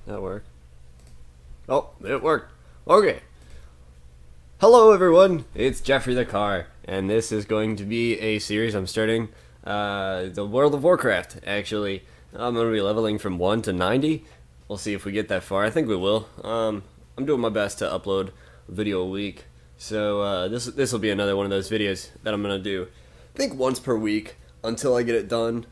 that work? Oh, it worked. Okay. Hello, everyone. It's Jeffrey the Car, and this is going to be a series I'm starting. The World of Warcraft, actually. I'm going to be leveling from 1 to 90. We'll see if we get that far. I think we will. I'm doing my best to upload a video a week. So this will be another one of those videos that I'm going to do, I think, once per week until I get it done.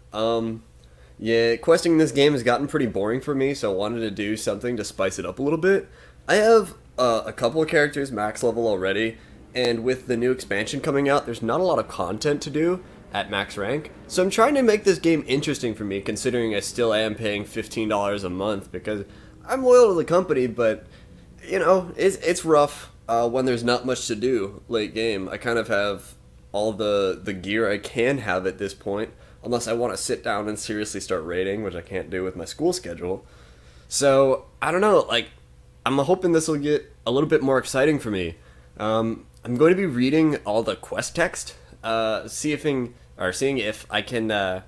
Yeah, questing in this game has gotten pretty boring for me, so I wanted to do something to spice it up a little bit. I have a couple of characters max level already, and with the new expansion coming out, there's not a lot of content to do at max rank. So I'm trying to make this game interesting for me, considering I still am paying $15 a month, because I'm loyal to the company, but, you know, it's rough when there's not much to do late game. I kind of have all the gear I can have at this point, unless I want to sit down and seriously start raiding, which I can't do with my school schedule. So, I don't know, like, I'm hoping this will get a little bit more exciting for me. I'm going to be reading all the quest text, seeing if I can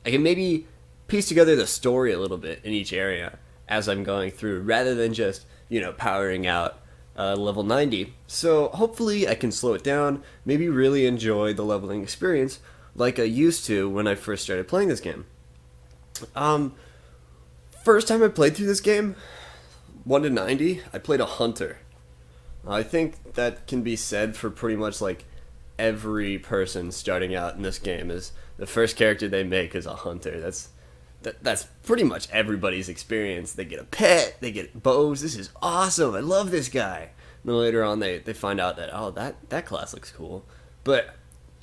maybe piece together the story a little bit in each area as I'm going through, rather than just, you know, powering out level 90. So hopefully I can slow it down, maybe really enjoy the leveling experience like I used to when I first started playing this game. First time I played through this game, 1 to 90, I played a hunter. I think that can be said for pretty much like every person starting out in this game, is the first character they make is a hunter. That's pretty much everybody's experience. They get a pet, they get bows. This is awesome. I love this guy. And then later on they find out that, oh, that class looks cool. But,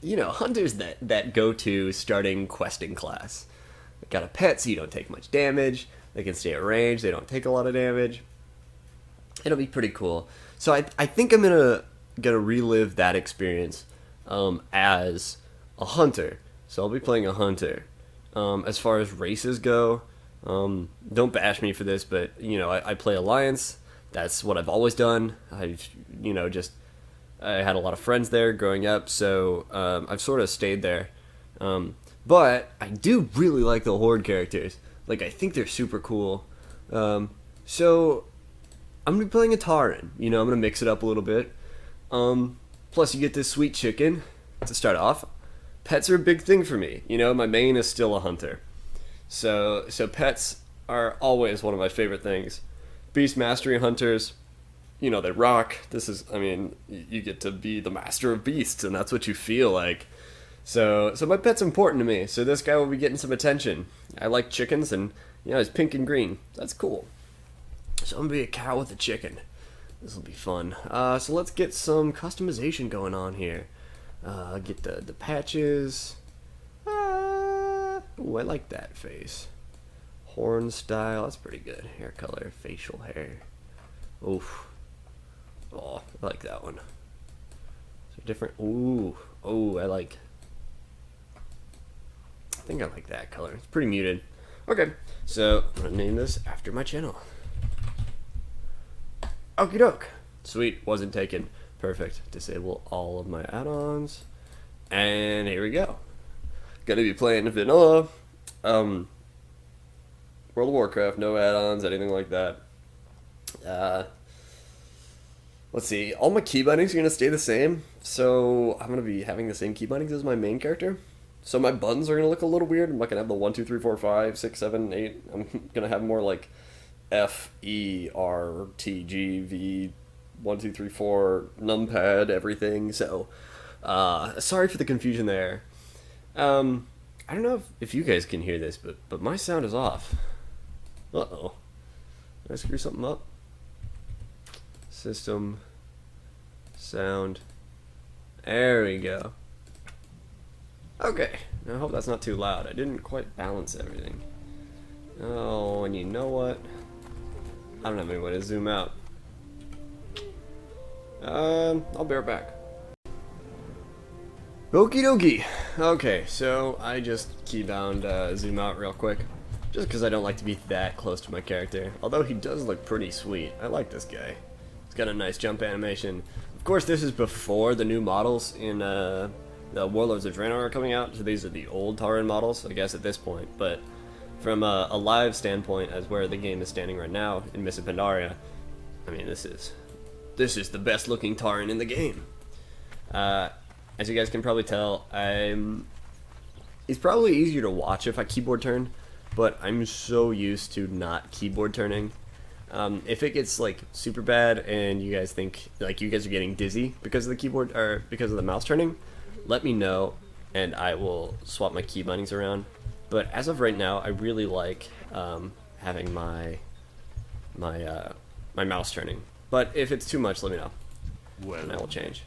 you know, hunter's that go-to starting questing class. They got a pet, so you don't take much damage. They can stay at range. They don't take a lot of damage. It'll be pretty cool. So I think I'm gonna relive that experience as a hunter. So I'll be playing a hunter. As far as races go, don't bash me for this, but, you know, I play Alliance. That's what I've always done. I had a lot of friends there growing up, so I've sort of stayed there. But I do really like the Horde characters. Like, I think they're super cool. So I'm going to be playing a Tauren. You know, I'm going to mix it up a little bit. Plus, you get this sweet chicken to start off. Pets are a big thing for me. You know, my main is still a hunter. So pets are always one of my favorite things. Beast Mastery Hunters, you know, they rock. You get to be the master of beasts, and that's what you feel like. So my pet's important to me, so this guy will be getting some attention. I like chickens, and, you know, he's pink and green. That's cool. So I'm going to be a cow with a chicken. This will be fun. So let's get some customization going on here. Get the patches. Ooh, I like that face. Horn style, that's pretty good. Hair color, facial hair. Oof. Oh, I like that one. Is there different? Ooh. Oh, I think I like that color. It's pretty muted. Okay, so I'm gonna name this after my channel. Okie doke. Sweet, wasn't taken. Perfect. Disable all of my add-ons. And here we go. Gonna be playing vanilla. World of Warcraft, no add-ons, anything like that. Let's see. All my key bindings are gonna stay the same. So I'm gonna be having the same key bindings as my main character. So my buttons are gonna look a little weird. I'm not gonna have the 1, 2, 3, 4, 5, 6, 7, 8. I'm gonna have more like F, E, R, T, G, V, 1, 2, 3, 4, numpad, everything. So, sorry for the confusion there. I don't know if you guys can hear this, but my sound is off. Uh-oh. Did I screw something up? System. Sound. There we go. Okay. I hope that's not too loud. I didn't quite balance everything. Oh, and you know what? I don't have any way to zoom out. I'll be right back. Okie dokie. Okay, so I just keybound zoom out real quick, just because I don't like to be that close to my character. Although he does look pretty sweet. I like this guy. He's got a nice jump animation. Of course, this is before the new models in the Warlords of Draenor are coming out, so these are the old Tauren models, I guess, at this point. But from a live standpoint, as where the game is standing right now in Miss Pandaria, I mean, this is the best looking Tauren in the game. As you guys can probably tell, it's probably easier to watch if I keyboard turn, but I'm so used to not keyboard turning. If it gets like super bad and you guys think like you guys are getting dizzy because of the keyboard or because of the mouse turning, let me know and I will swap my key bindings around. But as of right now, I really like having my mouse turning. But if it's too much, let me know, and I will change.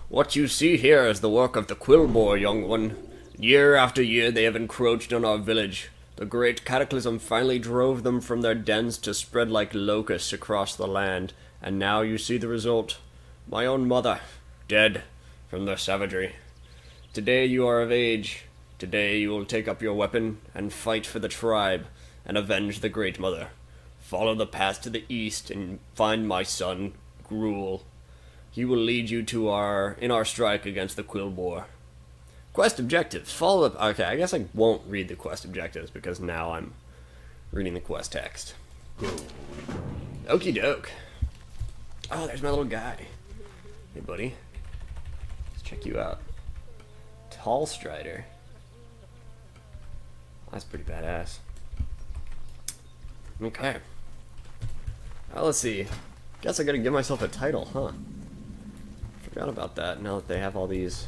What you see here is the work of the Quillboar, young one. Year after year they have encroached on our village. The great cataclysm finally drove them from their dens to spread like locusts across the land, and now you see the result. My own mother, dead from their savagery. Today you are of age. Today you will take up your weapon and fight for the tribe and avenge the Great Mother. Follow the path to the east and find my son, Gruul. He will lead you to in our strike against the Quillboar. Quest objectives. Follow up. Okay, I guess I won't read the quest objectives because now I'm reading the quest text. Okie doke. Oh, there's my little guy. Hey, buddy. Let's check you out. Tall Strider. That's pretty badass. Okay. Well, let's see. Guess I gotta give myself a title, huh? Forgot about that now that they have all these.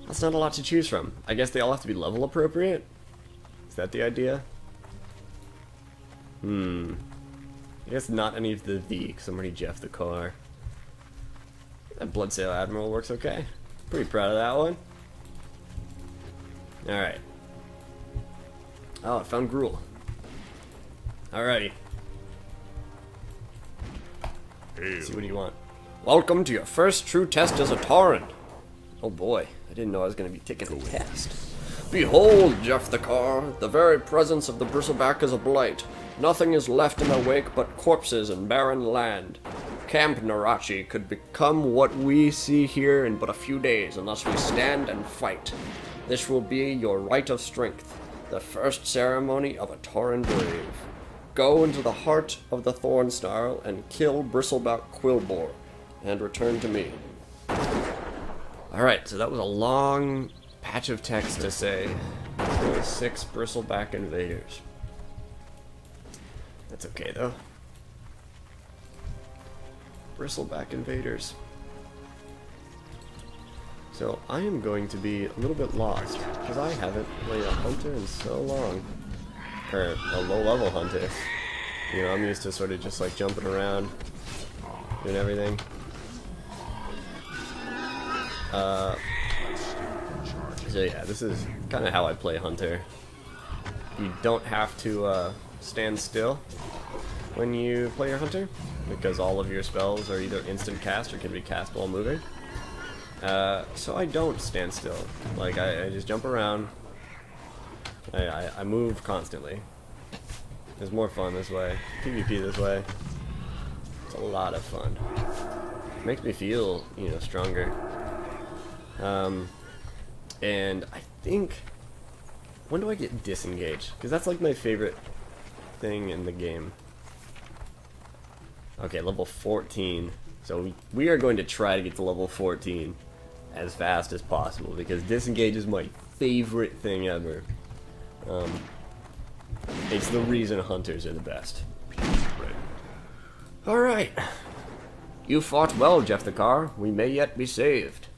That's not a lot to choose from. I guess they all have to be level appropriate? Is that the idea? I guess not any of the V, because I'm already Geoff the car. That Bloodsail Admiral works okay. Pretty proud of that one. Alright. Oh, I found Gruul. Alrighty. Let's see, what do you want? Welcome to your first true test as a Tauren. Oh boy, I didn't know I was going to be taking a test. Behold, Geoff the car, the very presence of the bristleback is a blight. Nothing is left in their wake but corpses and barren land. Camp Narachi could become what we see here in but a few days unless we stand and fight. This will be your rite of strength, the first ceremony of a Tauren brave. Go into the heart of the Thorn Snarl and kill Bristleback Quillboar, and return to me. Alright, so that was a long patch of text to say, kill 6 Bristleback invaders. That's okay though. Bristleback invaders. So I am going to be a little bit lost, because I haven't played a hunter in so long. Or a low-level hunter. You know, I'm used to sort of just like jumping around, doing everything. So yeah, this is kind of how I play hunter. You don't have to stand still when you play your hunter, because all of your spells are either instant cast or can be cast while moving. So I don't stand still. Like, I just jump around. I move constantly. It's more fun this way. PvP this way. It's a lot of fun. Makes me feel, you know, stronger. And I think... When do I get disengaged? Because that's like my favorite thing in the game. Okay, level 14. So we are going to try to get to level 14 as fast as possible, because disengage is my favorite thing ever. It's the reason hunters are the best. Alright. You fought well, Geoff the car. We may yet be saved.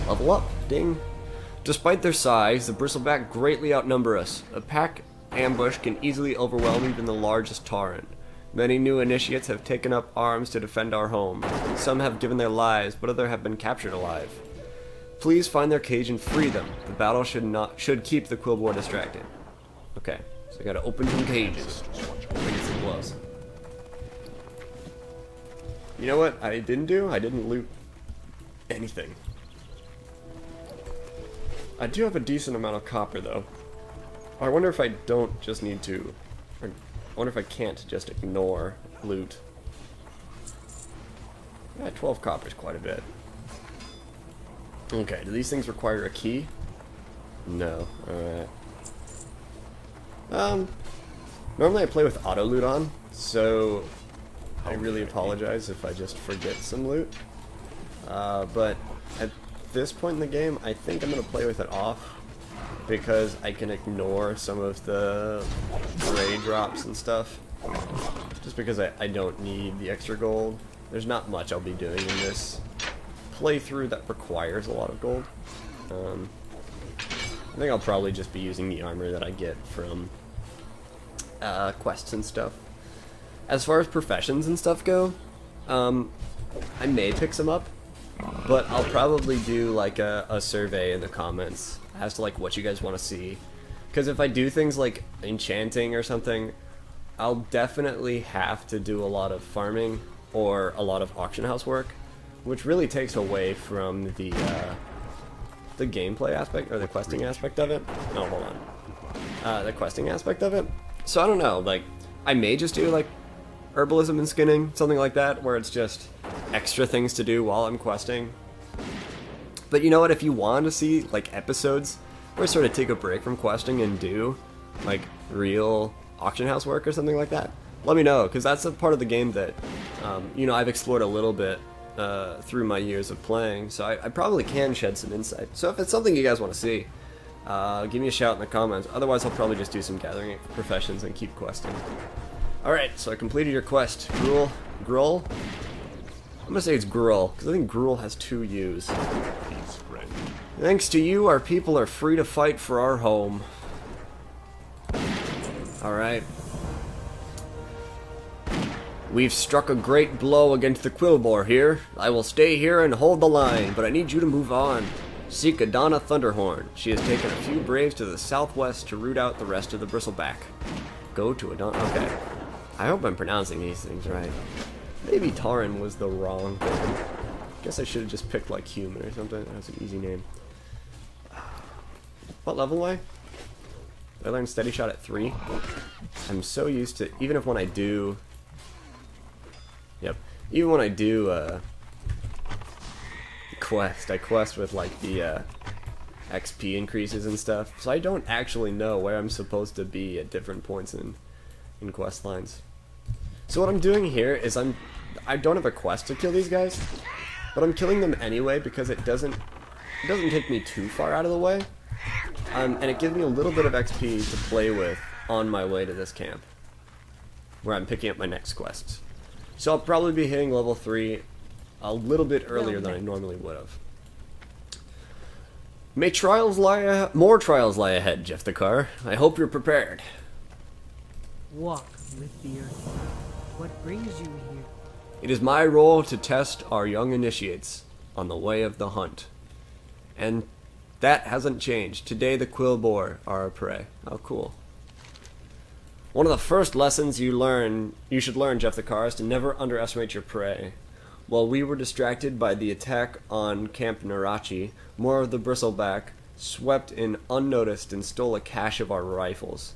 Level up. Ding. Despite their size, the bristleback greatly outnumber us. A pack ambush can easily overwhelm even the largest Tauren. Many new initiates have taken up arms to defend our home. Some have given their lives, but others have been captured alive. Please find their cage and free them. The battle should keep the Quillboar distracted. Okay, so I gotta open some cages. Get some gloves. You know what I didn't do? I didn't loot anything. I do have a decent amount of copper though. I wonder if I don't just need to... Or I wonder if I can't just ignore loot. Yeah, 12 copper is quite a bit. Okay, do these things require a key? No. Alright. Normally I play with auto loot on, so I really apologize if I just forget some loot. But at this point in the game, I think I'm going to play with it off, because I can ignore some of the gray drops and stuff, just because I don't need the extra gold. There's not much I'll be doing in this playthrough that requires a lot of gold. I think I'll probably just be using the armor that I get from quests and stuff. As far as professions and stuff go, I may pick some up, but I'll probably do like a survey in the comments as to like what you guys want to see. Because if I do things like enchanting or something, I'll definitely have to do a lot of farming or a lot of auction house work, which really takes away from the gameplay aspect, or the questing aspect of it. Oh, hold on. The questing aspect of it. So I don't know, like, I may just do like herbalism and skinning, something like that, where it's just extra things to do while I'm questing. But you know what, if you want to see like episodes where I sort of take a break from questing and do like real auction house work or something like that, let me know, because that's a part of the game that you know, I've explored a little bit through my years of playing, so I probably can shed some insight. So if it's something you guys want to see, give me a shout in the comments. Otherwise I'll probably just do some gathering professions and keep questing. Alright, so I completed your quest. Gruul? I'm gonna say it's Gruul, because I think Gruul has 2 U's. Thanks to you, our people are free to fight for our home. Alright. We've struck a great blow against the Quillbore here. I will stay here and hold the line, but I need you to move on. Seek Adana Thunderhorn. She has taken a few braves to the southwest to root out the rest of the Bristleback. Go to Adana. Okay. I hope I'm pronouncing these things right. Maybe Taran was the wrong thing. Guess I should have just picked like human or something. That's an easy name. What level am I? Did I learn Steady Shot at 3? I'm so used to, even if when I do... Yep. Even when I do quest, I quest with like the XP increases and stuff. So I don't actually know where I'm supposed to be at different points in quest lines. So what I'm doing here is I don't have a quest to kill these guys, but I'm killing them anyway because it doesn't take me too far out of the way, and it gives me a little bit of XP to play with on my way to this camp, where I'm picking up my next quests. So I'll probably be hitting level 3 a little bit earlier than I normally would have. May more trials lie ahead, Geoff the Car. I hope you're prepared. Walk with the earth. What brings you here? It is my role to test our young initiates on the way of the hunt. And that hasn't changed. Today the Quillbore are our prey. Oh, cool. One of the first lessons you should learn, Geoff the Car, is to never underestimate your prey. While we were distracted by the attack on Camp Narachi, more of the Bristleback swept in unnoticed and stole a cache of our rifles.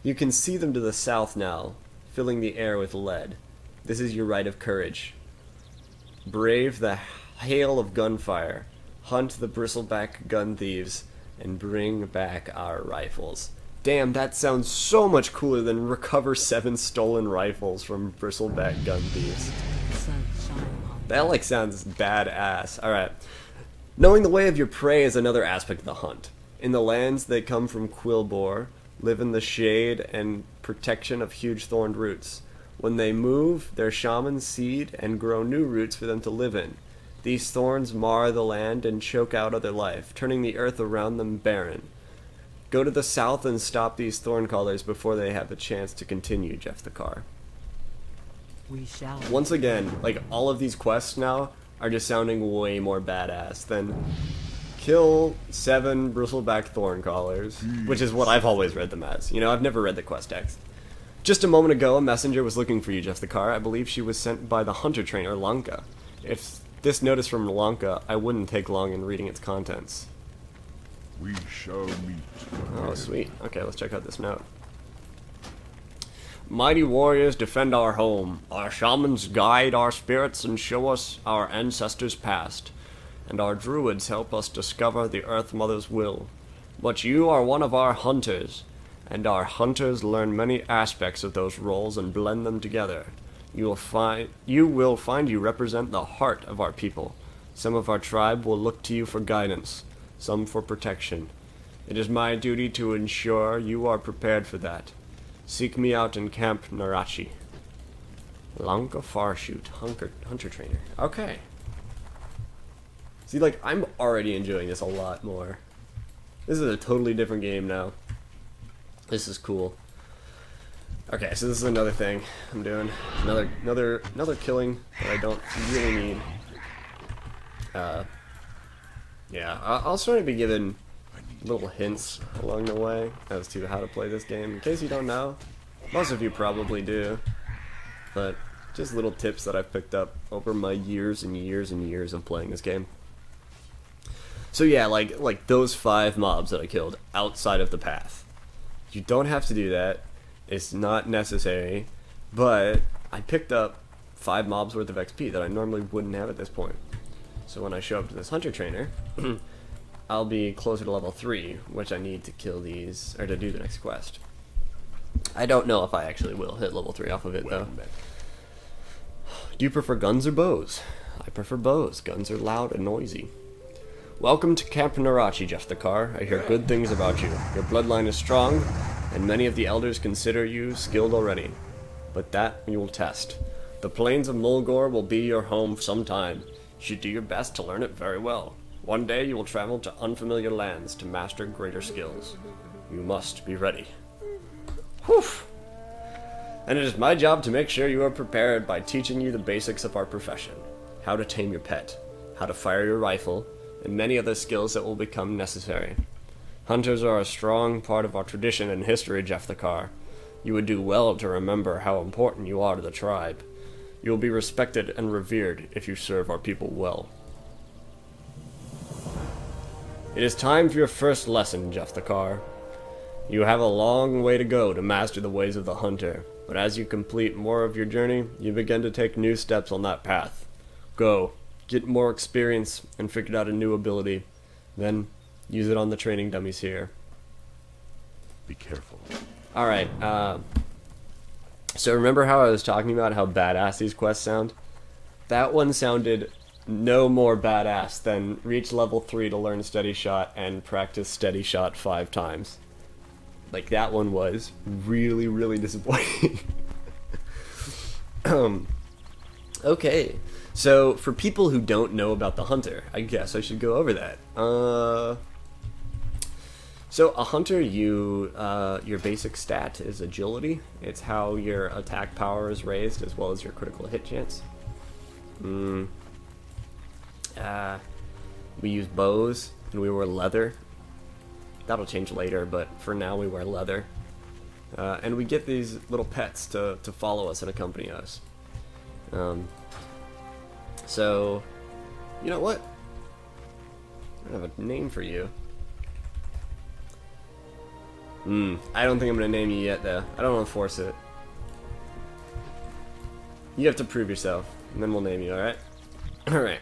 You can see them to the south now, filling the air with lead. This is your rite of courage. Brave the hail of gunfire, hunt the Bristleback gun thieves, and bring back our rifles. Damn, that sounds so much cooler than recover 7 stolen rifles from Bristleback gun thieves. That like sounds badass. Alright. Knowing the way of your prey is another aspect of the hunt. In the lands they come from Quillbore, live in the shade and protection of huge thorned roots. When they move, their shamans seed and grow new roots for them to live in. These thorns mar the land and choke out other life, turning the earth around them barren. Go to the south and stop these thorn callers before they have a chance to continue, Geoff the Car. We shall. Once again, like all of these quests now are just sounding way more badass than kill 7 Bristleback thorn callers, which is what I've always read them as. You know, I've never read the quest text. Just a moment ago, a messenger was looking for you, Geoff the Car. I believe she was sent by the hunter trainer, Lanka. If this notice from Lanka, I wouldn't take long in reading its contents. We shall meet. Oh, sweet. Okay, let's check out this note. Mighty warriors defend our home. Our shamans guide our spirits and show us our ancestors' past. And our druids help us discover the Earth Mother's will. But you are one of our hunters, and our hunters learn many aspects of those roles and blend them together. You will find you represent the heart of our people. Some of our tribe will look to you for guidance, some for protection. It is my duty to ensure you are prepared for that. Seek me out in Camp Narachi. Lanka Farshoot, hunter trainer. Okay. See, like, I'm already enjoying this a lot more. This is a totally different game now. This is cool. Okay, so this is another thing I'm doing. Another killing that I don't really need. Yeah, I'll sort of be given little hints along the way as to how to play this game. In case you don't know, most of you probably do, but just little tips that I've picked up over my years and years and years of playing this game. So yeah, like those 5 mobs that I killed outside of the path. You don't have to do that. It's not necessary, but I picked up 5 mobs worth of XP that I normally wouldn't have at this point. So when I show up to this hunter trainer, I'll be closer to level 3, which I need to kill these, or to do the next quest. I don't know if I actually will hit level 3 off of it, though. Do you prefer guns or bows? I prefer bows. Guns are loud and noisy. Welcome to Camp Narachi, Geoff the Car. I hear good things about you. Your bloodline is strong, and many of the elders consider you skilled already. But that you will test. The plains of Mulgore will be your home sometime. You should do your best to learn it very well. One day you will travel to unfamiliar lands to master greater skills. You must be ready. Whew! And it is my job to make sure you are prepared by teaching you the basics of our profession. How to tame your pet, how to fire your rifle, and many other skills that will become necessary. Hunters are a strong part of our tradition and history, Geoff the Car. You would do well to remember how important you are to the tribe. You will be respected and revered if you serve our people well. It is time for your first lesson, Geoff the Car. You have a long way to go to master the ways of the hunter, but as you complete more of your journey, you begin to take new steps on that path. Go, get more experience, and figure out a new ability. Then, use it on the training dummies here. Be careful. Alright, so remember how I was talking about how badass these quests sound? That one sounded no more badass than reach level 3 to learn steady shot and practice steady shot 5 times. Like, that one was really, really disappointing. Okay, so for people who don't know about the hunter, I guess I should go over that. So a hunter, your basic stat is agility. It's how your attack power is raised as well as your critical hit chance. We use bows and we wear leather. That'll change later, but for now we wear leather. And we get these little pets to follow us and accompany us. So, you know what? I don't have a name for you. I don't think I'm gonna name you yet, though. I don't want to force it. You have to prove yourself, and then we'll name you, alright? Alright.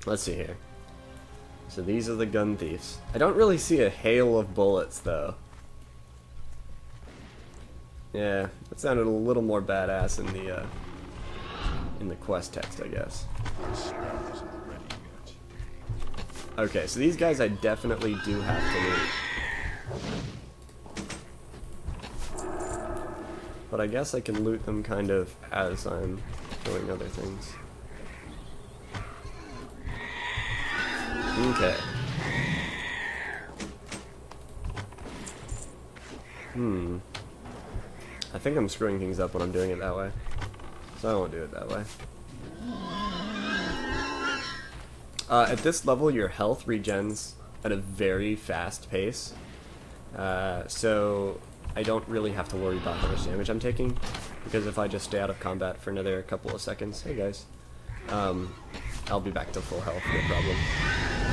Let's see here. So these are the gun thieves. I don't really see a hail of bullets, though. Yeah, that sounded a little more badass in the quest text, I guess. Okay, so these guys I definitely do have to loot. But I guess I can loot them kind of as I'm doing other things. Okay. I think I'm screwing things up when I'm doing it that way. So I won't do it that way. At this level, your health regens at a very fast pace. So I don't really have to worry about how much damage I'm taking, because if I just stay out of combat for another couple of seconds, hey guys, I'll be back to full health, no problem.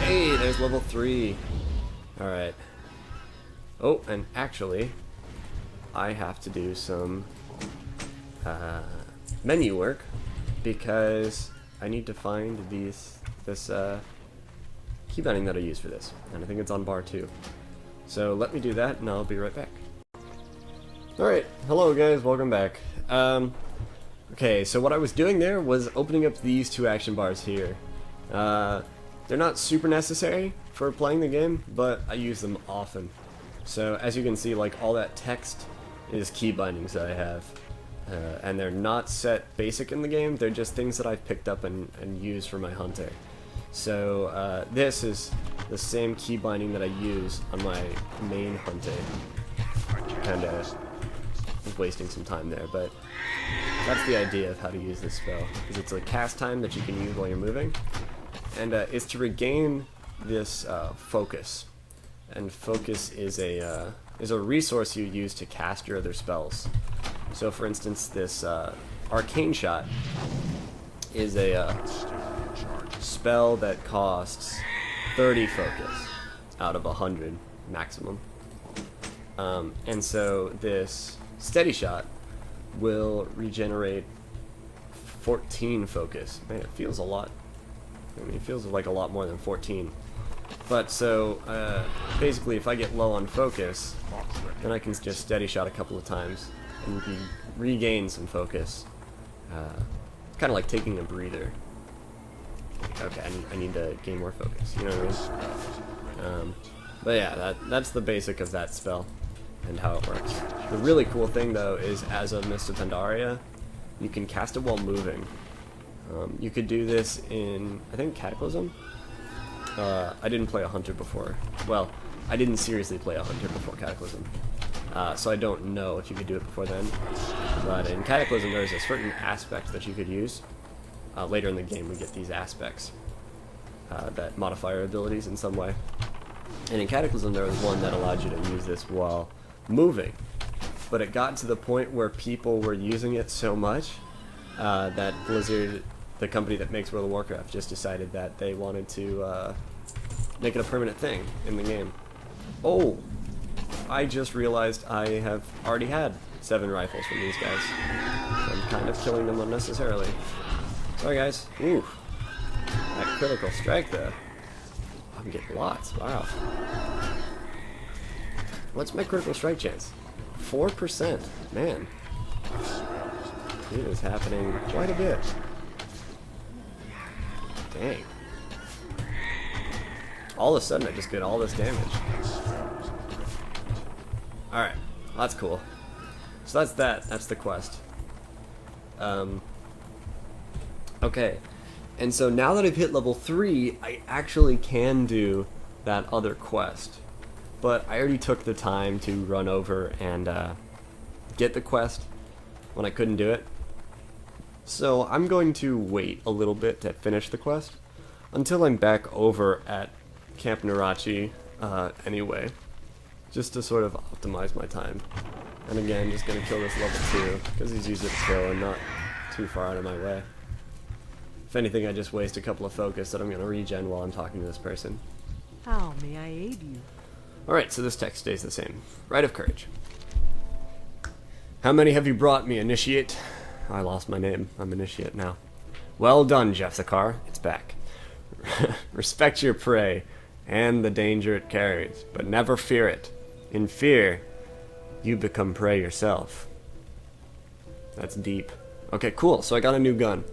Hey, there's level 3. Alright. Oh, and actually, I have to do some menu work, because I need to find this keybinding that I use for this, and I think it's on bar 2. So let me do that, and I'll be right back. Alright, hello guys, welcome back. Okay, so what I was doing there was opening up these 2 action bars here. They're not super necessary for playing the game, but I use them often. So as you can see, like, all that text is key bindings that I have. And they're not set basic in the game, they're just things that I've picked up and used for my hunter. So this is the same key binding that I use on my main hunter. Kinda wasting some time there, but that's the idea of how to use this spell. Is it's a cast time that you can use while you're moving, and it's to regain this focus. And focus is a resource you use to cast your other spells. So for instance, this arcane shot is a spell that costs 30 focus out of 100 maximum. And so this steady shot will regenerate 14 focus. Man, it feels a lot. I mean, it feels like a lot more than 14. But so, basically if I get low on focus, then I can just steady shot a couple of times and regain some focus. It's kind of like taking a breather. Okay, I need to gain more focus, you know what I mean? But yeah, that's the basic of that spell and how it works. The really cool thing though is, as a Mist of Pandaria, you can cast it while moving. You could do this in, I think, Cataclysm? I didn't play a hunter before. Well, I didn't seriously play a hunter before Cataclysm. So I don't know if you could do it before then. But in Cataclysm there's a certain aspect that you could use. Later in the game we get these aspects that modify our abilities in some way. And in Cataclysm there was one that allowed you to use this while moving. But it got to the point where people were using it so much that Blizzard, the company that makes World of Warcraft, just decided that they wanted to make it a permanent thing in the game. Oh! I just realized I have already had 7 rifles from these guys. I'm kind of killing them unnecessarily. Sorry guys. Ooh. That critical strike though. I'm getting lots. Wow. What's my critical strike chance? 4%. Man. It is happening quite a bit. Dang. All of a sudden I just get all this damage. Alright, that's cool. So that's that. That's the quest. Okay. And so now that I've hit level 3, I actually can do that other quest. But I already took the time to run over and get the quest when I couldn't do it. So I'm going to wait a little bit to finish the quest until I'm back over at Camp Narachi anyway, just to sort of optimize my time. And again, just gonna kill this level 2 because he's usually chill and not too far out of my way. If anything, I just waste a couple of focus that I'm gonna regen while I'm talking to this person. How may I aid you? Alright, so this text stays the same. Rite of Courage. How many have you brought me, Initiate? I lost my name. I'm Initiate now. Well done, Geoff the Car. It's back. Respect your prey and the danger it carries, but never fear it. In fear, you become prey yourself. That's deep. Okay, cool. So I got a new gun.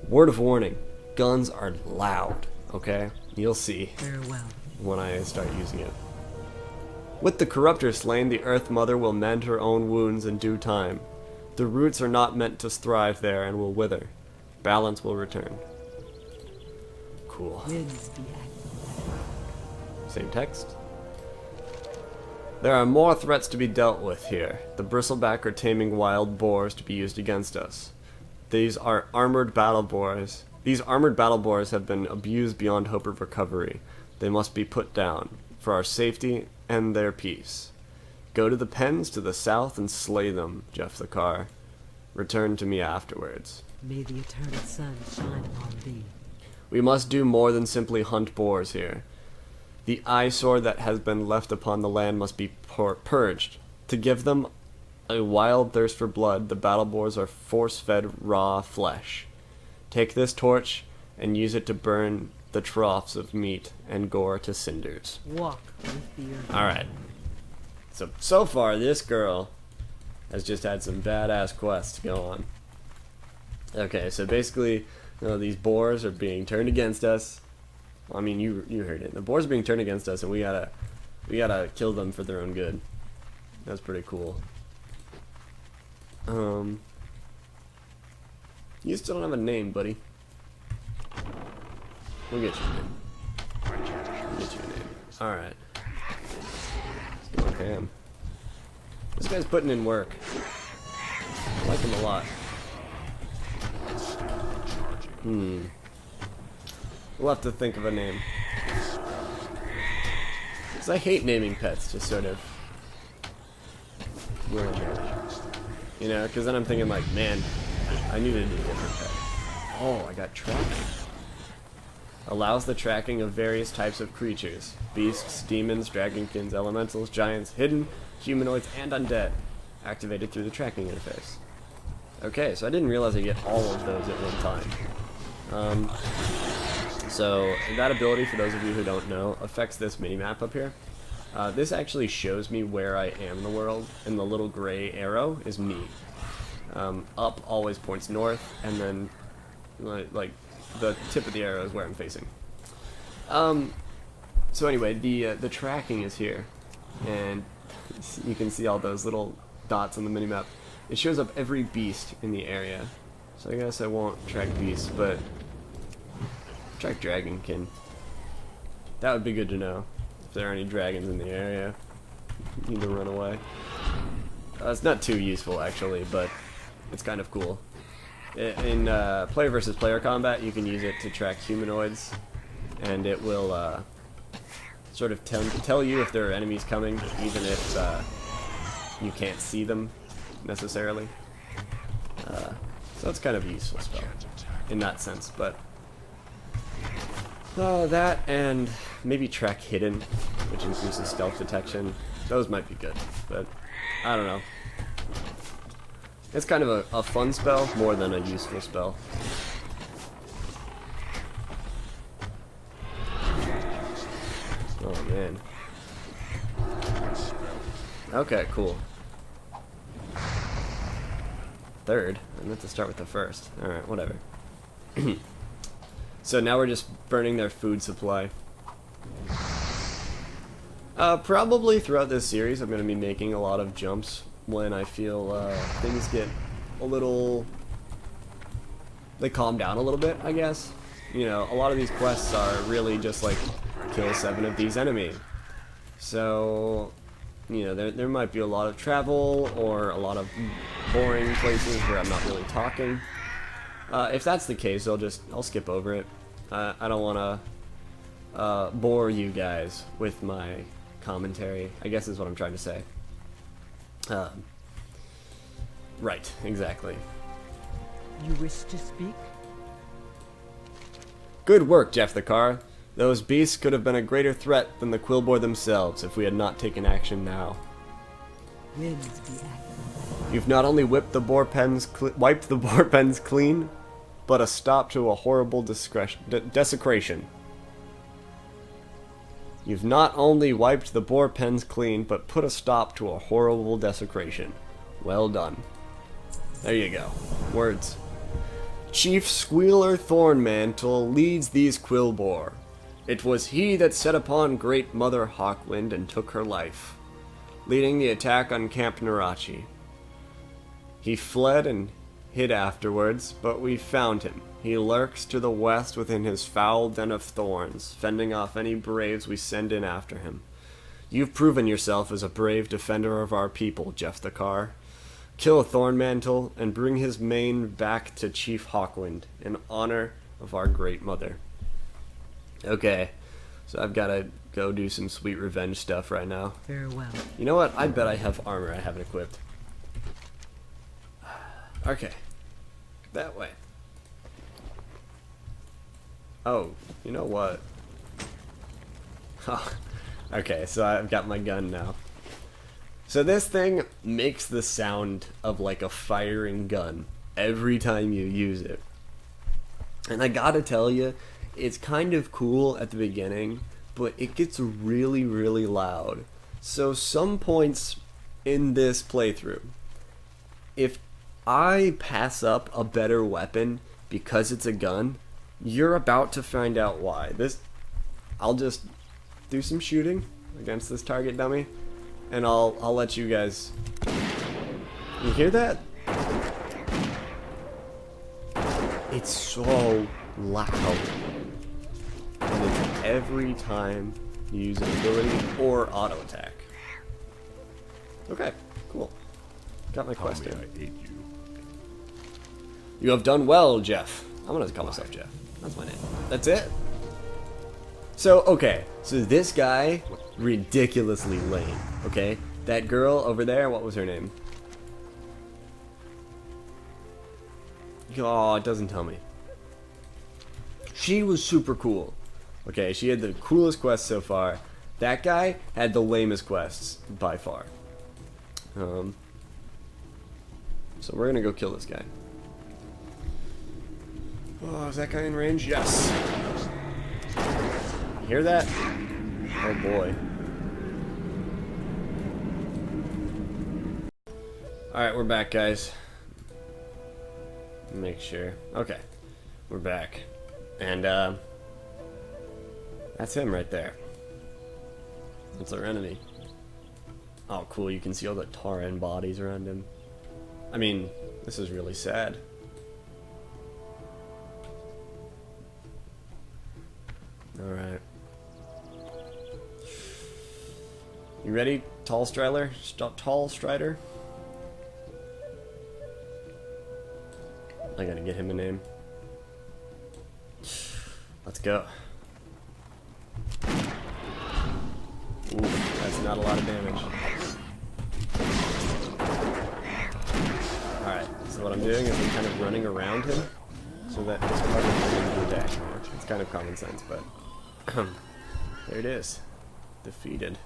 Word of warning. Guns are loud, okay? You'll see Farewell. when I start using it. With the corruptor slain, the Earth Mother will mend her own wounds in due time. The roots are not meant to thrive there and will wither. Balance will return. Cool. Winds be active. Same text. There are more threats to be dealt with here. The bristleback are taming wild boars to be used against us. These are armored battle boars. These armored battle boars have been abused beyond hope of recovery. They must be put down, for our safety and their peace. Go to the pens to the south and slay them, Geoff the Car. Return to me afterwards. May the eternal sun shine upon thee. We must do more than simply hunt boars here. The eyesore that has been left upon the land must be purged. To give them a wild thirst for blood, the battle boars are force-fed raw flesh. Take this torch and use it to burn the troughs of meat and gore to cinders. Walk with the earth. Alright. So far, this girl has just had some badass quests go on. Okay, so basically, these boars are being turned against us. I mean, you heard it. The boars are being turned against us, and we gotta kill them for their own good. That's pretty cool. You still don't have a name, buddy. We'll get you a name. We'll get you a name. Alright. Let's go ham. This guy's putting in work. I like him a lot. We'll have to think of a name. Because I hate naming pets, just sort of. You know, because then I'm thinking like, man, I needed a different pet. Oh, I got tracking. Allows the tracking of various types of creatures. Beasts, demons, dragonkins, elementals, giants, hidden, humanoids, and undead. Activated through the tracking interface. Okay, so I didn't realize I get all of those at one time. So that ability, for those of you who don't know, affects this minimap up here. This actually shows me where I am in the world, and the little gray arrow is me. Up always points north, and then like the tip of the arrow is where I'm facing. So anyway, the tracking is here, and you can see all those little dots on the minimap. It shows up every beast in the area. So I guess I won't track beasts, but track dragonkin. That would be good to know. If there are any dragons in the area, you need to run away. It's not too useful actually, but it's kind of cool. In player versus player combat, you can use it to track humanoids, and it will sort of tell you if there are enemies coming, even if you can't see them necessarily. So it's kind of a useful spell in that sense, but that and maybe track hidden, which increases stealth detection. Those might be good, but I don't know. It's kind of a fun spell more than a useful spell. Oh man. Okay, cool. Third. I meant to start with the first. Alright, whatever. So now we're just burning their food supply. Probably throughout this series I'm going to be making a lot of jumps when I feel things get a little... they calm down a little bit, I guess. You know, a lot of these quests are really just like, kill 7 of these enemies. So, you know, there might be a lot of travel or a lot of boring places where I'm not really talking. If that's the case, I'll skip over it. I don't want to bore you guys with my commentary, I guess is what I'm trying to say. Right, exactly. You wish to speak? Good work, Geoff the Car. Those beasts could have been a greater threat than the Quillboar themselves if we had not taken action now. Winds be active. You've not only wiped the boar pens clean, but a stop to a horrible desecration. You've not only wiped the boar pens clean, but put a stop to a horrible desecration. Well done. There you go. Words. Chief Squealer Thornmantle leads these Quillboar. It was he that set upon Great Mother Hawkwind and took her life, leading the attack on Camp Narachi. He fled and hid afterwards, but we found him. He lurks to the west within his foul den of thorns, fending off any braves we send in after him. You've proven yourself as a brave defender of our people, Geoff the Car. Kill Thornmantle and bring his mane back to Chief Hawkwind in honor of our Great Mother. Okay, so I've got to go do some sweet revenge stuff right now. Farewell. You know what? I bet I have armor I haven't equipped. Okay. That way. Oh, you know what? Oh, okay, so I've got my gun now. So this thing makes the sound of like a firing gun every time you use it. And I gotta tell you, It's kind of cool at the beginning, but it gets really, really loud. So some points in this playthrough, if I pass up a better weapon because it's a gun, you're about to find out why. I'll just do some shooting against this target dummy, and I'll let you guys. You hear that? It's so loud. And it's every time you use an ability or auto attack. Okay, cool. Got my quest in. I aid you. You have done well, Geoff. I'm gonna call myself Geoff. That's my name. That's it? So, okay. So this guy, ridiculously lame, okay? That girl over there, what was her name? Oh, it doesn't tell me. She was super cool. Okay, she had the coolest quest so far. That guy had the lamest quests by far. So we're gonna go kill this guy. Oh, is that guy in range? Yes. You hear that? Oh boy. Alright, we're back, guys. Make sure. Okay. We're back. And, that's him right there. That's our enemy. Oh, cool. You can see all the Tauren bodies around him. I mean, this is really sad. Alright. You ready, Tall Strider? Tall Strider? I gotta get him a name. Let's go. Ooh, that's not a lot of damage. Alright, so what I'm doing is I'm kind of running around him so that his part is going to attack. It's kind of common sense, but there it is. Defeated.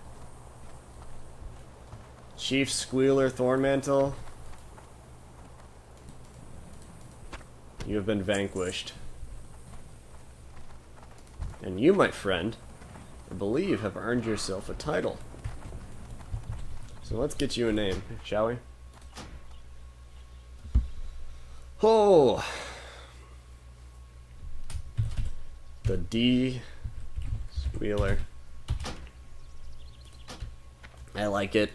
Chief Squealer Thornmantle, you have been vanquished. And you, my friend, I believe have earned yourself a title. So let's get you a name, shall we? Oh! The D Squealer. I like it.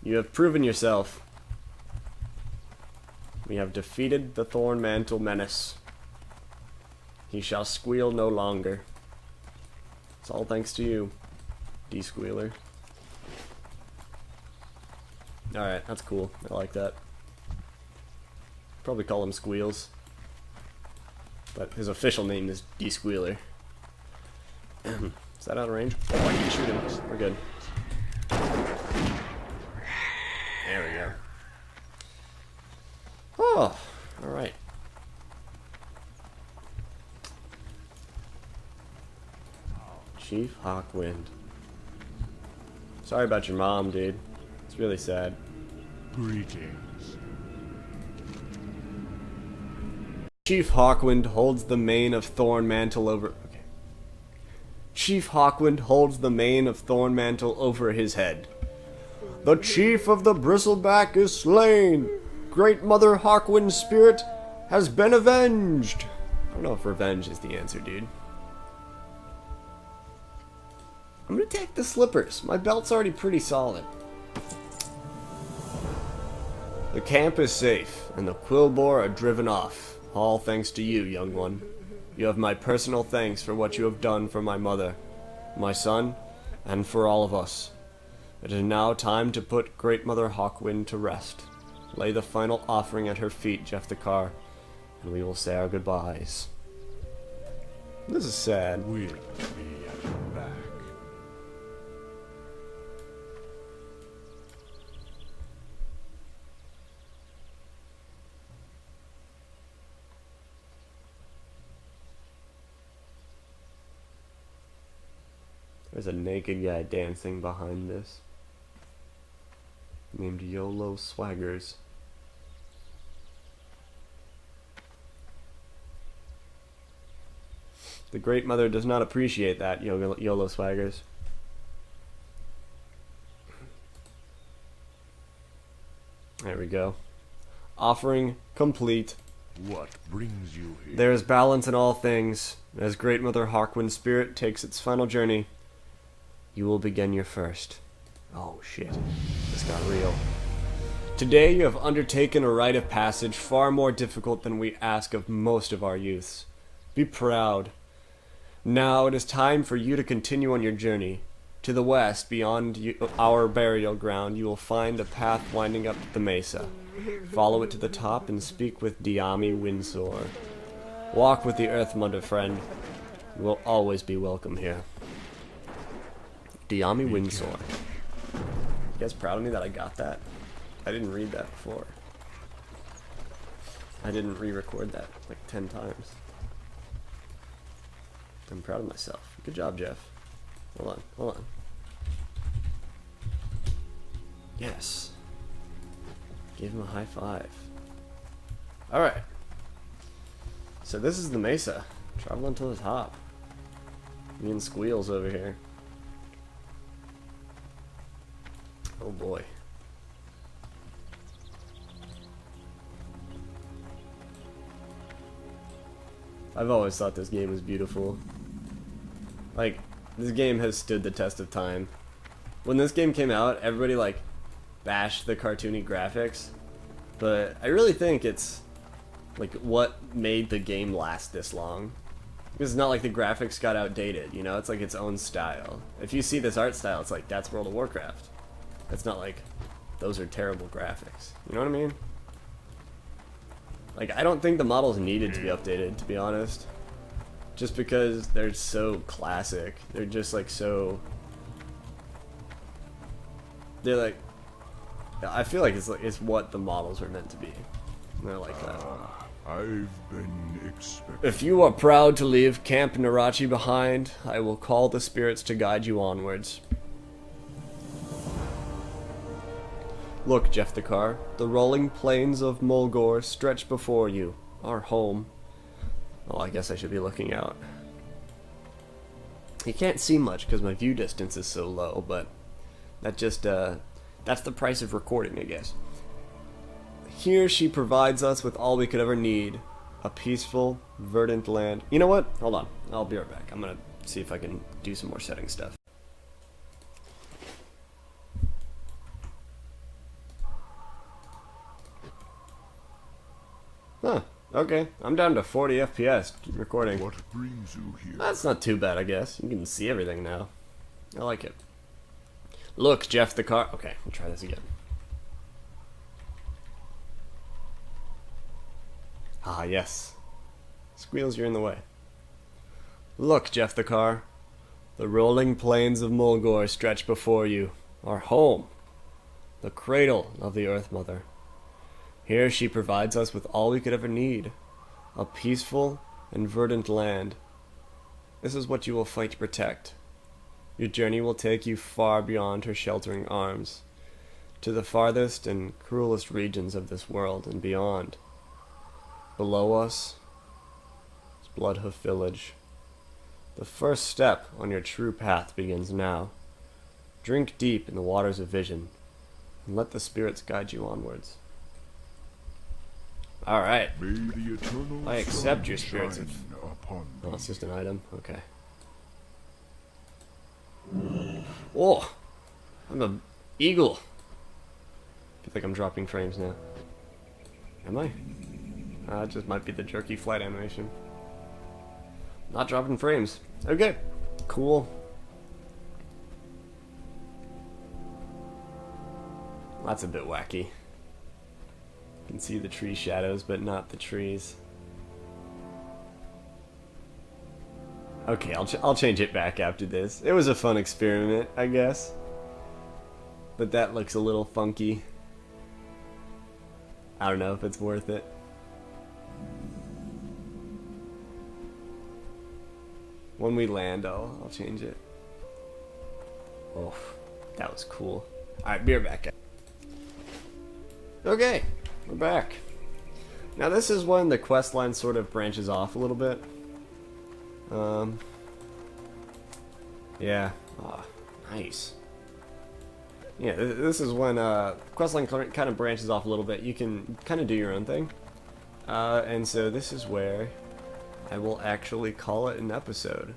You have proven yourself. We have defeated the Thornmantle menace. He shall squeal no longer. It's all thanks to you, D-Squealer. Alright, that's cool. I like that. Probably call him Squeals. But his official name is D-Squealer. Is that out of range? Oh, I can shoot him. We're good. There we go. Oh, alright. Chief Hawkwind. Sorry about your mom, dude. It's really sad. Greetings. Chief Hawkwind holds the mane of Thornmantle over... Okay. Chief Hawkwind holds the mane of Thornmantle over his head. The chief of the Bristleback is slain! Great Mother Hawkwind's spirit has been avenged! I don't know if revenge is the answer, dude. I'm gonna take the slippers. My belt's already pretty solid. The camp is safe, and the Quillbore are driven off. All thanks to you, young one. You have my personal thanks for what you have done for my mother, my son, and for all of us. It is now time to put Great Mother Hawkwind to rest. Lay the final offering at her feet, Geoff the Car, and we will say our goodbyes. This is sad. We'll be at your back. There's a naked guy dancing behind this. Named YOLO Swaggers. The Great Mother does not appreciate that, YOLO swaggers. There we go. Offering complete. What brings you here? There is balance in all things. As Great Mother Harkwin's spirit takes its final journey, you will begin your first. Oh shit. This got real. Today you have undertaken a rite of passage far more difficult than we ask of most of our youths. Be proud. Now it is time for you to continue on your journey. To the west, beyond our burial ground, you will find a path winding up the mesa. Follow it to the top and speak with Diami Windsor. Walk with the Earth Mother, friend. You will always be welcome here. Diami Windsor. You guys proud of me that I got that? I didn't read that before. I didn't re-record that like 10 times. I'm proud of myself. Good job, Geoff. Hold on. Yes. Give him a high five. Alright. So this is the mesa. Traveling to the top. Me and Squeals over here. Oh boy. I've always thought this game was beautiful. Like, this game has stood the test of time. When this game came out, everybody like bashed the cartoony graphics, but I really think it's like what made the game last this long. Because it's not like the graphics got outdated, you know, it's like its own style. If you see this art style, it's like, that's World of Warcraft. It's not like, those are terrible graphics. You know what I mean? Like, I don't think the models needed to be updated, to be honest. Just because they're so classic. They're just like so... They're like... I feel like it's what the models were meant to be. And I like that. I've been expecting. If you are proud to leave Camp Narachi behind, I will call the spirits to guide you onwards. Look, Geoff the Car, the rolling plains of Mulgore stretch before you, our home. Oh, I guess I should be looking out. You can't see much because my view distance is so low, but that just, that's the price of recording, I guess. Here she provides us with all we could ever need. A peaceful, verdant land. You know what? Hold on. I'll be right back. I'm gonna see if I can do some more setting stuff. Huh. Okay. I'm down to 40 FPS recording. What brings you here? That's not too bad, I guess. You can see everything now. I like it. Look, Geoff the Car. Okay, we'll try this again. Ah, yes. Squeals, you're in the way. Look, Geoff the Car. The rolling plains of Mulgore stretch before you. Our home. The cradle of the Earth Mother. Here she provides us with all we could ever need. A peaceful and verdant land. This is what you will fight to protect. Your journey will take you far beyond her sheltering arms. To the farthest and cruelest regions of this world and beyond. Below us is Bloodhoof Village. The first step on your true path begins now. Drink deep in the waters of vision, and let the spirits guide you onwards. Alright. May the eternal I accept your sun spirits shine of... upon Oh, thee. it's just an item? Okay. Oh! I'm a eagle! I feel like I'm dropping frames now. Am I? It just might be the jerky flight animation. Not dropping frames. Okay. Cool. That's a bit wacky. You can see the tree shadows, but not the trees. Okay, I'll change it back after this. It was a fun experiment, I guess. But that looks a little funky. I don't know if it's worth it. When we land, I'll change it. Oh, that was cool. Alright, be right back. Okay, we're back. Now this is when the quest line sort of branches off a little bit. Yeah. Oh, nice. Yeah, this is when questline kind of branches off a little bit. You can kind of do your own thing. And so this is where I will actually call it an episode.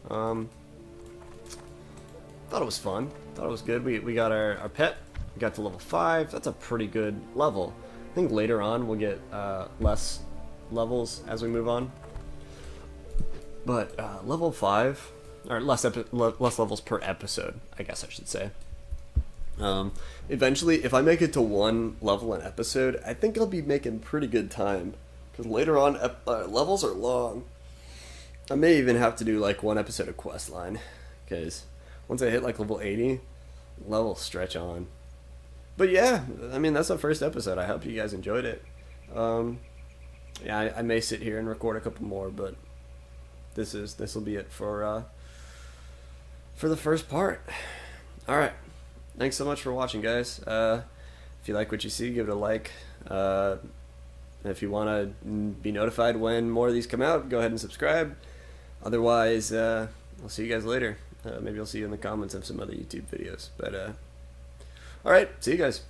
Thought it was fun. Thought it was good. We got our pet. We got to level 5. That's a pretty good level. I think later on we'll get less levels as we move on. But level 5, or less levels per episode, I guess I should say. Eventually, if I make it to 1 level an episode, I think I'll be making pretty good time. Because later on, levels are long. I may even have to do like 1 episode of questline. Because once I hit like level 80, levels stretch on. But yeah, I mean, that's our first episode. I hope you guys enjoyed it. Yeah, I may sit here and record a couple more, but this will be it for the first part. All right, thanks so much for watching, guys. If you like what you see, give it a like. If you want to be notified when more of these come out, go ahead and subscribe. Otherwise, I'll see you guys later. Maybe I'll see you in the comments of some other YouTube videos. But all right, see you guys.